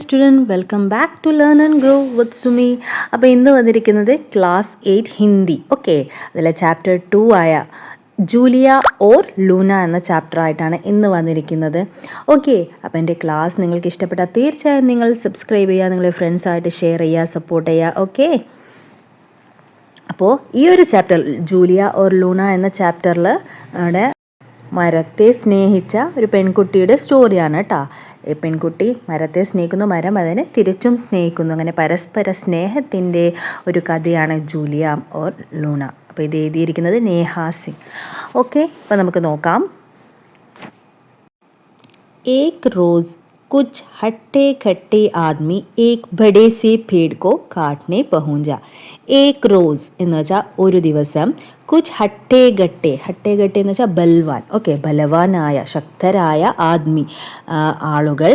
Student, welcome back to learn and grow with Sumi. അപ്പോൾ ഇന്ന് വന്നിരിക്കുന്നത് ക്ലാസ് 8 ഹിന്ദി. ഓക്കെ, അതിലെ ചാപ്റ്റർ 2 ആയ ജൂലിയ ഓർ ലൂന എന്ന ചാപ്റ്റർ ആയിട്ടാണ് ഇന്ന് വന്നിരിക്കുന്നത്. ഓക്കെ, അപ്പോൾ എൻ്റെ ക്ലാസ് നിങ്ങൾക്ക് ഇഷ്ടപ്പെട്ടാൽ തീർച്ചയായും നിങ്ങൾ സബ്സ്ക്രൈബ് ചെയ്യുക, നിങ്ങളുടെ ഫ്രണ്ട്സായിട്ട് ഷെയർ ചെയ്യുക, സപ്പോർട്ട് ചെയ്യുക. ഓക്കെ, അപ്പോൾ ഈ ഒരു ചാപ്റ്റർ ജൂലിയ ഓർ ലൂന എന്ന ചാപ്റ്ററിൽ മരത്തെ സ്നേഹിച്ച ഒരു പെൺകുട്ടിയുടെ സ്റ്റോറിയാണ് കേട്ടോ. ഈ പെൺകുട്ടി മരത്തെ സ്നേഹിക്കുന്നു, മരം അതിനെ തിരിച്ചും സ്നേഹിക്കുന്നു. അങ്ങനെ പരസ്പര സ്നേഹത്തിൻ്റെ ഒരു കഥയാണ് ജൂലിയ ഓർ ലൂന. അപ്പോൾ ഇത് എഴുതിയിരിക്കുന്നത് നേഹ സിംഗ്. ഓക്കെ, അപ്പോൾ നമുക്ക് നോക്കാം. एक रोज़ कुछ हट्टे खट्टे आदमी एक बड़े से पेड़ को काटने पहुंचा. एक रोज़ എന്ന് വെച്ചാൽ ഒരു ദിവസം, കുച്ച് ഹട്ടേ ഗട്ടെ, ഹട്ടേ ഗട്ടെ എന്ന് വെച്ചാൽ ബൽവാൻ. ഓക്കെ, ബലവാനായ ശക്തരായ ആദ്മി ആളുകൾ,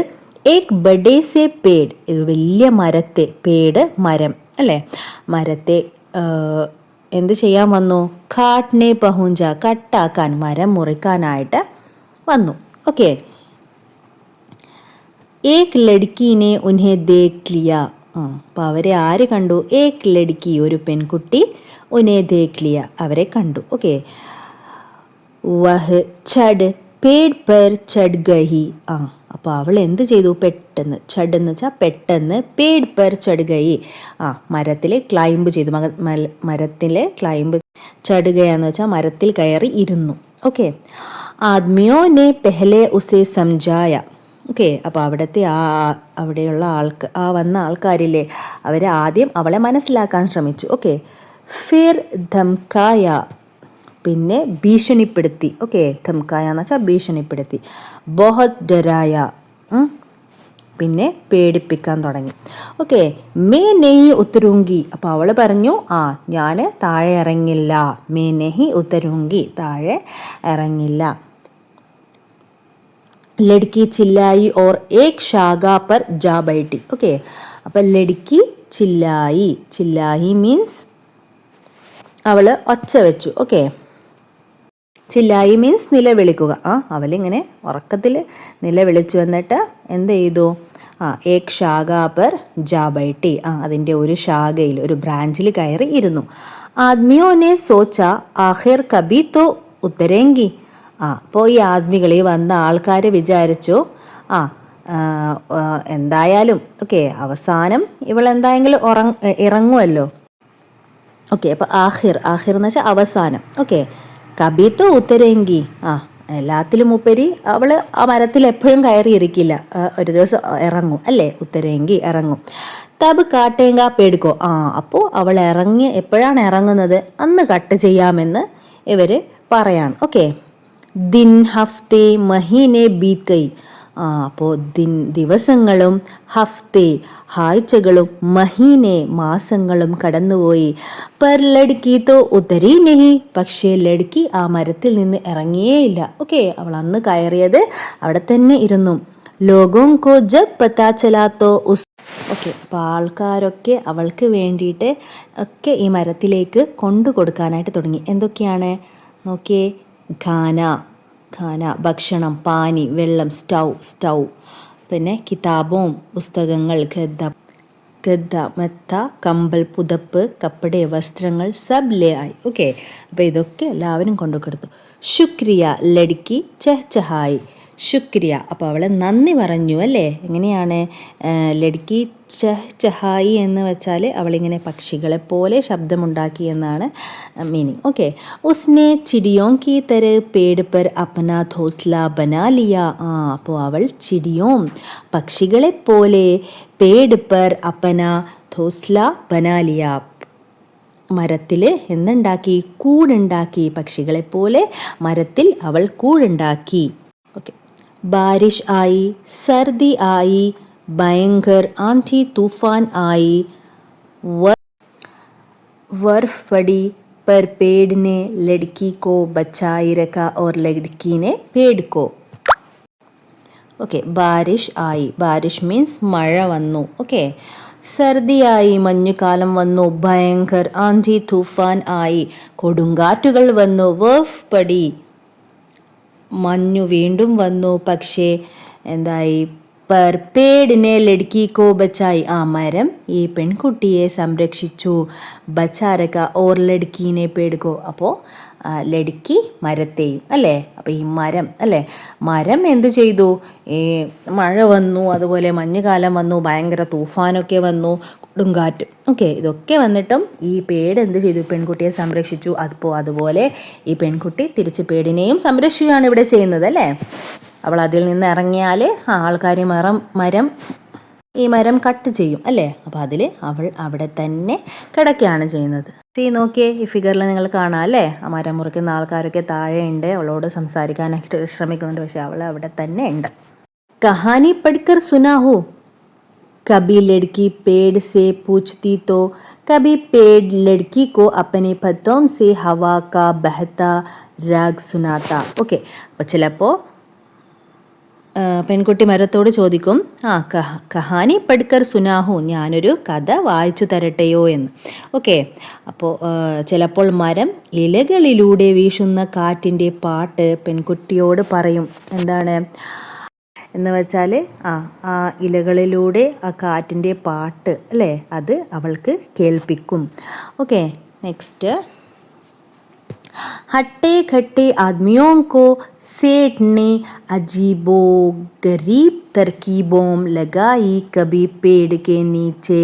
ഏക് ബഡേ സെ പേട്, ഒരു വലിയ മരത്തെ, പേട് മരം അല്ലേ, മരത്തെ എന്ത് ചെയ്യാൻ വന്നു? കാട്നെ പഹുഞ്ച, കട്ടാക്കാൻ, മരം മുറിക്കാനായിട്ട് വന്നു. ഓക്കെ, ഏക് ലഡ്കീനെ ഉൻഹെ ദേഖ് ലിയ. അപ്പോൾ അവരെ ആര് കണ്ടു? ഏക് ലഡ്കി, ഒരു പെൺകുട്ടി, ഉൻഹെ ദേഖ് ലിയ, അവരെ കണ്ടു. ഓക്കെ, വഹ് ചഡ് പേട് പർ ചഡ് ഗഹി. അപ്പോൾ അവൾ എന്ത് ചെയ്തു? പെട്ടെന്ന്, ചഡ് എന്ന് വെച്ചാൽ പെട്ടെന്ന്, പേട് പർ ചഡ് ഗഹി, മരത്തിൽ ക്ലൈംബ് ചെയ്തു. മരത്തിൽ ക്ലൈംബ്, ചടുകയെന്ന് വെച്ചാൽ മരത്തിൽ കയറി ഇരുന്നു. ഓക്കെ, ആദ്മിയോ നെ പെഹലെ ഉസെ സംജായ. ഓക്കെ, അപ്പോൾ അവിടെയുള്ള വന്ന ആൾക്കാരില്ലേ, അവർ ആദ്യം അവളെ മനസ്സിലാക്കാൻ ശ്രമിച്ചു. ഓക്കെ, ഫിർ ധംകായ, പിന്നെ ഭീഷണിപ്പെടുത്തി. ഓക്കെ, ധംകായ എന്ന് വെച്ചാൽ ഭീഷണിപ്പെടുത്തി. ബഹത് ഡരായ, പിന്നെ പേടിപ്പിക്കാൻ തുടങ്ങി. ഓക്കെ, മേ നെഹി ഉത്തരുങ്കി, അപ്പോൾ അവൾ പറഞ്ഞു, ഞാൻ താഴെ ഇറങ്ങില്ല. മേ നെഹി ഉത്തരുങ്കി, താഴെ ഇറങ്ങില്ല. ലഡ്കി ചില്ലായി ഓർ ഏക് ഷാഗ പർ ജാ ബൈഠി. ഓക്കെ, അപ്പം ലഡ്കി ചില്ലായി, ചില്ലായി മീൻസ് അവൾ ഒച്ച വെച്ചു. ഓക്കെ, ചില്ലായി മീൻസ് നിലവിളിക്കുക. അവളിങ്ങനെ ഉറക്കത്തിൽ നിലവിളിച്ചു. എന്നിട്ട് എന്ത് ചെയ്തു? ഏക് ഷാഗ പർ ജാ ബൈഠി, അതിൻ്റെ ഒരു ശാഖയിൽ, ഒരു ബ്രാഞ്ചിൽ കയറി ഇരുന്നു. ആദ്മിയോനെ സോച്ച ആഖിർ കബി തോ ഉത്തരേങ്കി. അപ്പോൾ ഈ ആദ്മികൾ, ഈ വന്ന ആൾക്കാർ വിചാരിച്ചു, എന്തായാലും ഓക്കെ, അവസാനം ഇവൾ എന്തായെങ്കിലും ഇറങ്ങുമല്ലോ. ഓക്കെ, അപ്പോൾ ആഹിർ, ആഹിർ എന്ന് വെച്ചാൽ അവസാനം. ഓക്കെ, കബീത്തോ ഉത്തരേങ്കി, എല്ലാത്തിലും ഉപരി അവൾ ആ മരത്തിൽ എപ്പോഴും കയറിയിരിക്കില്ല, ഒരു ദിവസം ഇറങ്ങും അല്ലേ, ഉത്തരേങ്കി ഇറങ്ങും. തബ് കാട്ടേങ്ക പേടിക്കോ, അപ്പോൾ അവൾ എപ്പോഴാണ് ഇറങ്ങുന്നത് അന്ന് കട്ട് ചെയ്യാമെന്ന് ഇവർ പറയാണ്. ഓക്കെ, ദിൻ ഹഫ്തെ മഹീനെ ബീത് ഗയി. അപ്പോൾ ദിവസങ്ങളും, ഹഫ്തെ ആഴ്ചകളും, മഹീനെ മാസങ്ങളും കടന്നുപോയി. പർ ലഡ്കി തോ ഉത്തരി നെഹി, പക്ഷേ ലഡ്കി ആ മരത്തിൽ നിന്ന് ഇറങ്ങിയേയില്ല. ഓക്കെ, അവൾ അന്ന് കയറിയത് അവിടെ തന്നെ ഇരുന്നു. ലോഗോം കോ ജബ് പതാ ചലാ തോ ഉസ്. ഓക്കെ, അപ്പോൾ ആൾക്കാരൊക്കെ അവൾക്ക് വേണ്ടിയിട്ട് ഒക്കെ ഈ മരത്തിലേക്ക് കൊണ്ടു കൊടുക്കാനായിട്ട് തുടങ്ങി. എന്തൊക്കെയാണ് നോക്കിയേ? ഖാന, ഭക്ഷണം, പാനി, വെള്ളം, സ്റ്റൗ, പിന്നെ കിതാബും, പുസ്തകങ്ങൾ, ഗദ്ദ, മെത്ത, കമ്പൽ, പുതപ്പ്, കപ്പടെ, വസ്ത്രങ്ങൾ, സബ് ലേ ആയി. ഓക്കെ, അപ്പോൾ ഇതൊക്കെ എല്ലാവരും കൊണ്ടുകൊടുത്തു. ശുക്രിയ ലഡ്കി ചഹ്ചഹായി. ശുക്രിയ, അപ്പോൾ അവളെ നന്ദി പറഞ്ഞു അല്ലേ. എങ്ങനെയാണ്? ലഡ്കി ചഹ്ചഹായി എന്ന് വെച്ചാൽ അവളിങ്ങനെ പക്ഷികളെ പോലെ ശബ്ദമുണ്ടാക്കി എന്നാണ് മീനിങ്. ഓക്കെ, ഉസ്നെ ചിടിയോം കി തര പേട് പർ അപ്നാ ധോസ്ല ബനാ ലിയ. അപ്പോൾ അവൾ ചിടിയോം, പക്ഷികളെ പോലെ, പേട് പർ അപ്നാ ധോസ്ല ബനാ ലിയ, മരത്തിൽ എന്തുണ്ടാക്കി? കൂടുണ്ടാക്കി. പക്ഷികളെ പോലെ മരത്തിൽ അവൾ കൂടുണ്ടാക്കി. ഓക്കെ, ബാരിഷ് ആയി, സർദി ആയി, ഭയങ്കർ ആന്ധി തൂഫാൻ ആയി, बर्फ पड़ी पर पेड़ ने लड़की को बचाए रखा और लड़की ने पेड़ को. ഓക്കെ, ബാരിഷ് ആയി, ബാരിഷ് മീൻസ് മഴ വന്നു. ഓക്കെ, സർദിയായി, മഞ്ഞുകാലം വന്നു. ഭയങ്കർ ആന്ധി തൂഫാൻ ആയി, കൊടുങ്കാറ്റുകൾ വന്നു. ബർഫ് പടി, മഞ്ഞു വീണ്ടും വന്നു. പക്ഷേ എന്തായി? पर पेड़ ने लड़की को बचाई മരം ഈ പെൺകുട്ടിയെ സംരക്ഷിച്ചു ബച്ചാരക ഓർ ലഡ്ക്കീനെ പേടുകോ അപ്പോൾ ലടുക്കി മരത്തെയും അല്ലേ അപ്പോൾ ഈ മരം അല്ലേ മരം എന്ത് ചെയ്തു ഈ മഴ വന്നു അതുപോലെ മഞ്ഞുകാലം വന്നു ഭയങ്കര തൂഫാനൊക്കെ വന്നു കൊടുങ്കാറ്റ് ഓക്കെ ഇതൊക്കെ വന്നിട്ടും ഈ പേട് എന്ത് ചെയ്തു പെൺകുട്ടിയെ സംരക്ഷിച്ചു അപ്പോൾ അതുപോലെ ഈ പെൺകുട്ടി തിരിച്ച് പേടിനെയും സംരക്ഷിക്കുകയാണ് ഇവിടെ ചെയ്യുന്നത് അല്ലേ അവൾ അതിൽ നിന്ന് ഇറങ്ങിയാൽ ആൾക്കാർ ഈ മരം കട്ട് ചെയ്യും അല്ലേ അപ്പോൾ അതിൽ അവൾ അവിടെ തന്നെ കിടക്കുകയാണ് ചെയ്യുന്നത് നോക്കിയേ ഈ ഫിഗറിൽ നിങ്ങൾ കാണാം അല്ലേ ആ മരം മുറിക്കുന്ന ആൾക്കാരൊക്കെ താഴെയുണ്ട് അവളോട് സംസാരിക്കാനായിട്ട് ശ്രമിക്കുന്നുണ്ട് പക്ഷെ അവൾ അവിടെ തന്നെ ഉണ്ട് കഹാനി പഠിക്കർ സുനാഹു कभी लड़की पेड़ से पूछती तो कभी पेड़ लड़की को अपने पत्तों से हवा का बहता राग सुनाता ഓക്കെ അപ്പോൾ ചിലപ്പോൾ പെൺകുട്ടി മരത്തോട് ചോദിക്കും കഹാനി പഠിക്കർ സുനാഹു ഞാനൊരു കഥ വായിച്ചു തരട്ടെയോ എന്ന് ഓക്കെ അപ്പോൾ ചിലപ്പോൾ മരം ഇലകളിലൂടെ വീശുന്ന കാറ്റിൻ്റെ പാട്ട് പെൺകുട്ടിയോട് പറയും എന്താണ് എന്ന് വെച്ചാൽ ആ ഇലകളിലൂടെ ആ കാറ്റിൻ്റെ പാട്ട് അല്ലേ അത് അവൾക്ക് കേൾപ്പിക്കും ഓക്കെ നെക്സ്റ്റ് हट्टे खट्टे आदमियों को सेठ ने अजीबो गरीब तरकीबों लगाई कभी पेड़ के नीचे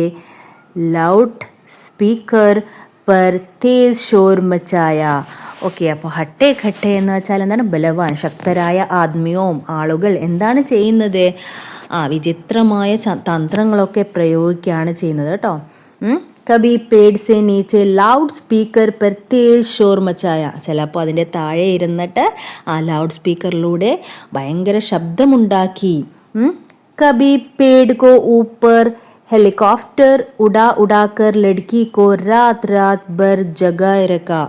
लाउड स्पीकर पर तेज शोर मचाया ഓക്കെ അപ്പോൾ ഹട്ടെ ഖട്ടെ എന്ന് വെച്ചാൽ എന്താണ് ബലവാൻ ശക്തരായ ആത്മീയവും ആളുകൾ എന്താണ് ചെയ്യുന്നത് വിചിത്രമായ തന്ത്രങ്ങളൊക്കെ പ്രയോഗിക്കുകയാണ് ചെയ്യുന്നത് കേട്ടോ കബി പേഡ് സെ നീച്ചെ ലൗഡ് സ്പീക്കർ പെർ തേസ് ഷോർ മച്ചായ ചിലപ്പോൾ അതിൻ്റെ താഴെ ഇരുന്നിട്ട് ആ ലൗഡ് സ്പീക്കറിലൂടെ ഭയങ്കര ശബ്ദമുണ്ടാക്കി കബി പേഡ് കോ ഊപ്പർ ഹെലികോപ്റ്റർ ഉടാക്കർ ലഡ്ക്കി കോ രാത് ഭർ ജഗായ് രഖാ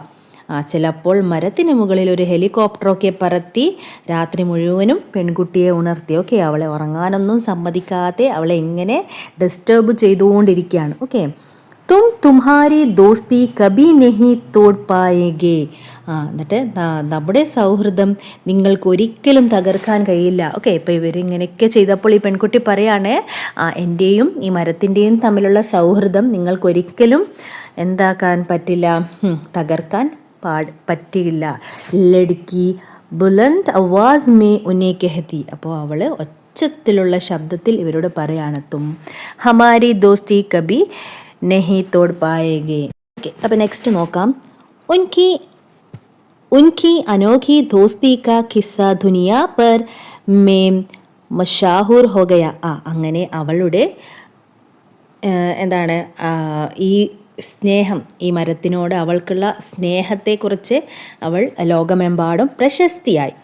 ചിലപ്പോൾ മരത്തിന് മുകളിൽ ഒരു ഹെലികോപ്റ്ററൊക്കെ പറത്തി രാത്രി മുഴുവനും പെൺകുട്ടിയെ ഉണർത്തി ഓക്കെ അവളെ ഉറങ്ങാനൊന്നും സമ്മതിക്കാതെ അവളെ എങ്ങനെ ഡിസ്റ്റർബ് ചെയ്തുകൊണ്ടിരിക്കുകയാണ് ഓക്കെ തുമ്ഹാരി ദോസ്തി കബി നെഹി തോട് പായേഗേ എന്നിട്ട് നമ്മുടെ സൗഹൃദം നിങ്ങൾക്ക് ഒരിക്കലും തകർക്കാൻ കഴിയില്ല ഓക്കെ ഇപ്പോൾ ഇവരിങ്ങനെയൊക്കെ ചെയ്തപ്പോൾ ഈ പെൺകുട്ടി പറയാണ് എൻ്റെയും ഈ മരത്തിൻ്റെയും തമ്മിലുള്ള സൗഹൃദം നിങ്ങൾക്കൊരിക്കലും എന്താക്കാൻ പറ്റില്ല തകർക്കാൻ പറ്റില്ല ലഡ്ക്കി ബുലന്ദ് ആവാസ് മേ ഉന്നെ കഹതി അപ്പോൾ അവൾ ഒച്ചത്തിലുള്ള ശബ്ദത്തിൽ ഇവരോട് പറയാണ് ഹമാരി ദോസ്തി കബി നെഹി തോട് പായേഗേ ഓക്കെ അപ്പോൾ നെക്സ്റ്റ് നോക്കാം ഉൻകി അനോഖി ദോസ്തി കാ കിസ്സ ദുനിയ പർ മേം മഷാഹൂർ ഹോ ഗയ അങ്ങനെ അവളുടെ എന്താണ് ഈ സ്നേഹം ഈ മരത്തിനോട് അവൾക്കുള്ള സ്നേഹത്തെക്കുറിച്ച് അവൾ ലോകമെമ്പാടും പ്രശസ്തിയായി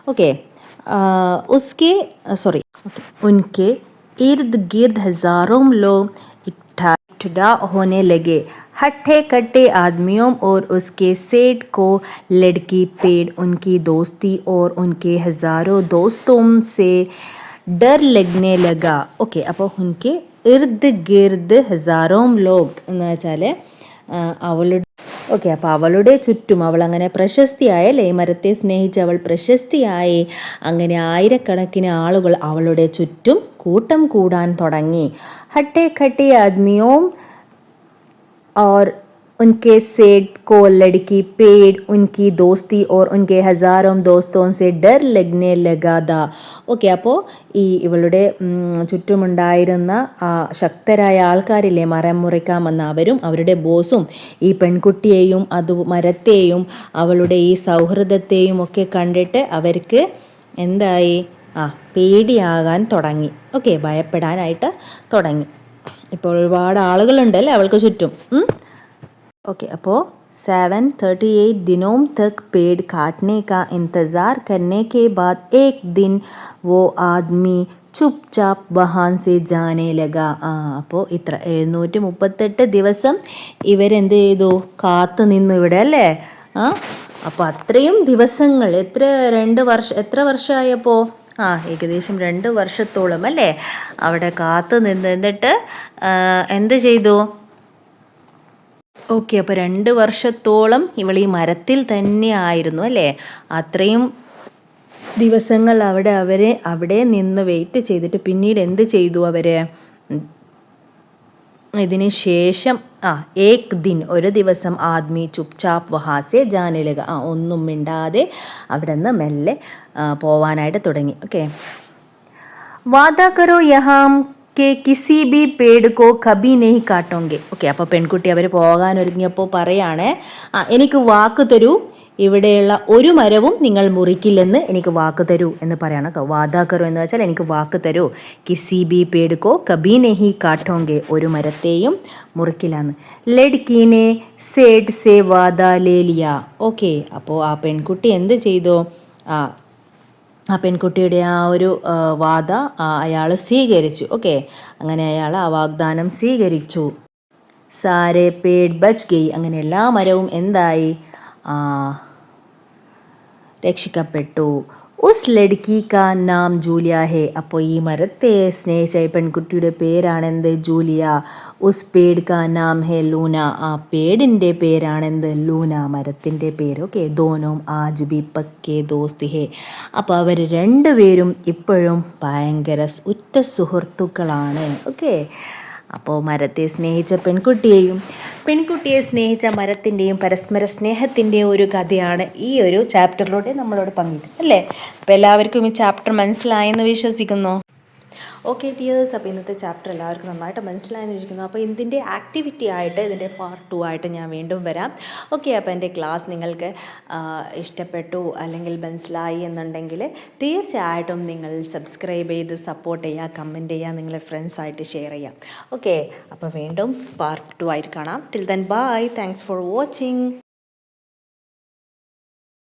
ഓക്കെ ഉൻകെ ഇർദ് ഗിർദ് ഹസാരോं लोग इकट्ठा होने लगे हट्टे कट्टे आदमियों और उसके सेठ को लड़की पेड़ उनकी दोस्ती और उनके हजारों दोस्तों से डर लगने लगा ഓക്കെ അപ്പോൾ ഉൻകെ ഇർദ് ഗിർദ് ഹസാരോം ലോഗ് എന്ന് വെച്ചാൽ അവളുടെ ഓക്കെ അപ്പോൾ അവളുടെ ചുറ്റും അവൾ അങ്ങനെ പ്രശസ്തിയായല്ലേ ഈ മരത്തെ സ്നേഹിച്ച് അവൾ പ്രശസ്തിയായി അങ്ങനെ ആയിരക്കണക്കിന് ആളുകൾ അവളുടെ ചുറ്റും കൂട്ടം കൂടാൻ തുടങ്ങി ഹട്ടെ ഖട്ടെ ആദ്മിയോം और उनके सेठ को लड़की पेड़ उनकी दोस्ती और उनके हज़ारों दोस्तों से डर लगने लगा था ഓക്കെ അപ്പോൾ ഇവളുടെ ചുറ്റുമുണ്ടായിരുന്ന ശക്തരായ ആൾക്കാരില്ലേ മരം മുറിക്കാൻ വന്ന അവരും അവരുടെ ബോസും ഈ പെൺകുട്ടിയെയും മരത്തെയും അവളുടെ ഈ സൗഹൃദത്തെയും ഒക്കെ കണ്ടിട്ട് അവർക്ക് എന്തായി പേടിയാകാൻ തുടങ്ങി ഓക്കെ ഭയപ്പെടാനായിട്ട് തുടങ്ങി ഇപ്പോൾ ഒരുപാട് ആളുകളുണ്ടല്ലേ അവൾക്ക് ചുറ്റും ओके അപ്പോൾ 738 दिनों तक पेड़ काटने का इंतज़ार करने के बाद एक दिन वो आदमी ചുപ്ചാപ്പ് വഹാൻ സെ ജാനേ ലഗാ അപ്പോൾ ഇത്ര 738 ദിവസം ഇവരെന്ത് ചെയ്തു കാത്തു നിന്നു ഇവിടെ അല്ലേ അപ്പോൾ അത്രയും ദിവസങ്ങൾ എത്ര വർഷമായപ്പോൾ ഏകദേശം 2 വർഷത്തോളം അല്ലേ അവിടെ കാത്തു എന്നിട്ട് എന്ത് ചെയ്തു ഓക്കെ അപ്പോൾ 2 വർഷത്തോളം ഇവൾ ഈ മരത്തിൽ തന്നെ ആയിരുന്നു അല്ലേ അത്രയും ദിവസങ്ങൾ അവിടെ നിന്ന് വെയിറ്റ് ചെയ്തിട്ട് പിന്നീട് എന്ത് ചെയ്തു അവർ? ഇതിന് ശേഷം ഏക് ദിൻ ഒരു ദിവസം ആദ്മി ചുപ്ചാപ്പ് വഹാസെ ജാനേ ലഗ, ഒന്നും മിണ്ടാതെ അവിടെ നിന്ന് മെല്ലെ പോവാനായിട്ട് തുടങ്ങി. ഓക്കെ, വാദാ കരോ യഹാം കെ കിസി ബി പേട് കോ കബി നെഹി കാട്ടോങ്കെ. ഓക്കെ, അപ്പോൾ പെൺകുട്ടി അവർ പോകാൻ ഒരുങ്ങിയപ്പോൾ പറയാണ്, എനിക്ക് വാക്ക് തരൂ, ഇവിടെയുള്ള ഒരു മരവും നിങ്ങൾ മുറിക്കില്ലെന്ന് എനിക്ക് വാക്ക് തരൂ എന്ന് പറയാണ്. വാദാ കരോ എന്ന് വെച്ചാൽ എനിക്ക് വാക്ക് തരൂ, കിസി ബി പേട് കോ കബി നെഹി കാട്ടോങ്കെ, ഒരു മരത്തെയും മുറിക്കില്ലെന്ന്. ലഡ്കീനെ സേഠ് സേ വാദാ ലേ ലിയ. ഓക്കെ, അപ്പോൾ ആ പെൺകുട്ടി എന്ത് ചെയ്തു? ആ പെൺകുട്ടിയുടെ ആ ഒരു വാദ അയാൾ സ്വീകരിച്ചു. ഓക്കെ, അങ്ങനെ അയാൾ ആ വാഗ്ദാനം സ്വീകരിച്ചു. സാരേ പേഡ് ബച്ച് ഗയി, അങ്ങനെ എല്ലാ മരവും എന്തായി? രക്ഷിക്കപ്പെട്ടു. ഉസ് ലഡ്കി കാ നാം ജൂലിയ ഹേ, അപ്പോൾ ഈ മരത്തെ സ്നേഹിച്ച പെൺകുട്ടിയുടെ പേരാണെന്ത്? ജൂലിയ. ഉസ് പേഡ് കാ നാം ഹേ ലൂന, ആ പേടിൻ്റെ പേരാണെന്ത്? ലൂന, മരത്തിൻ്റെ പേര്. ഓക്കെ, ദോനോം ആജ് ബി പക്കേ ദോസ്ത് ഹേ, അപ്പോൾ അവർ രണ്ടുപേരും ഇപ്പോഴും ഭയങ്കര ഉറ്റ സുഹൃത്തുക്കളാണ്. ഓക്കെ, അപ്പോൾ മരത്തെ സ്നേഹിച്ച പെൺകുട്ടിയെ സ്നേഹിച്ച മരത്തിൻ്റെയും പരസ്പര സ്നേഹത്തിൻ്റെയും ഒരു കഥയാണ് ഈ ഒരു ചാപ്റ്ററിലൂടെ നമ്മളോട് പങ്കിട്ടത് അല്ലേ? അപ്പോൾ എല്ലാവർക്കും ഈ ചാപ്റ്റർ മനസ്സിലായെന്ന് വിശ്വസിക്കുന്നു. ഓക്കെ ഡിയേഴ്സ്, അപ്പോൾ ഇന്നത്തെ ചാപ്റ്റർ എല്ലാവർക്കും നന്നായിട്ട് മനസ്സിലായെന്ന് വിചാരിക്കുന്നു. അപ്പോൾ ഇതിൻ്റെ ആക്ടിവിറ്റി ആയിട്ട് ഇതിൻ്റെ പാർട്ട് 2 ആയിട്ട് ഞാൻ വീണ്ടും വരാം. ഓക്കെ, അപ്പോൾ എൻ്റെ ക്ലാസ് നിങ്ങൾക്ക് ഇഷ്ടപ്പെട്ടു അല്ലെങ്കിൽ മനസ്സിലായി എന്നുണ്ടെങ്കിൽ തീർച്ചയായിട്ടും നിങ്ങൾ സബ്സ്ക്രൈബ് ചെയ്ത് സപ്പോർട്ട് ചെയ്യുക, കമൻറ്റ് ചെയ്യുക, നിങ്ങളെ ഫ്രണ്ട്സായിട്ട് ഷെയർ ചെയ്യാം. ഓക്കെ, അപ്പോൾ വീണ്ടും പാർട്ട് 2 ആയിട്ട് കാണാം. Till then bye, thanks for watching.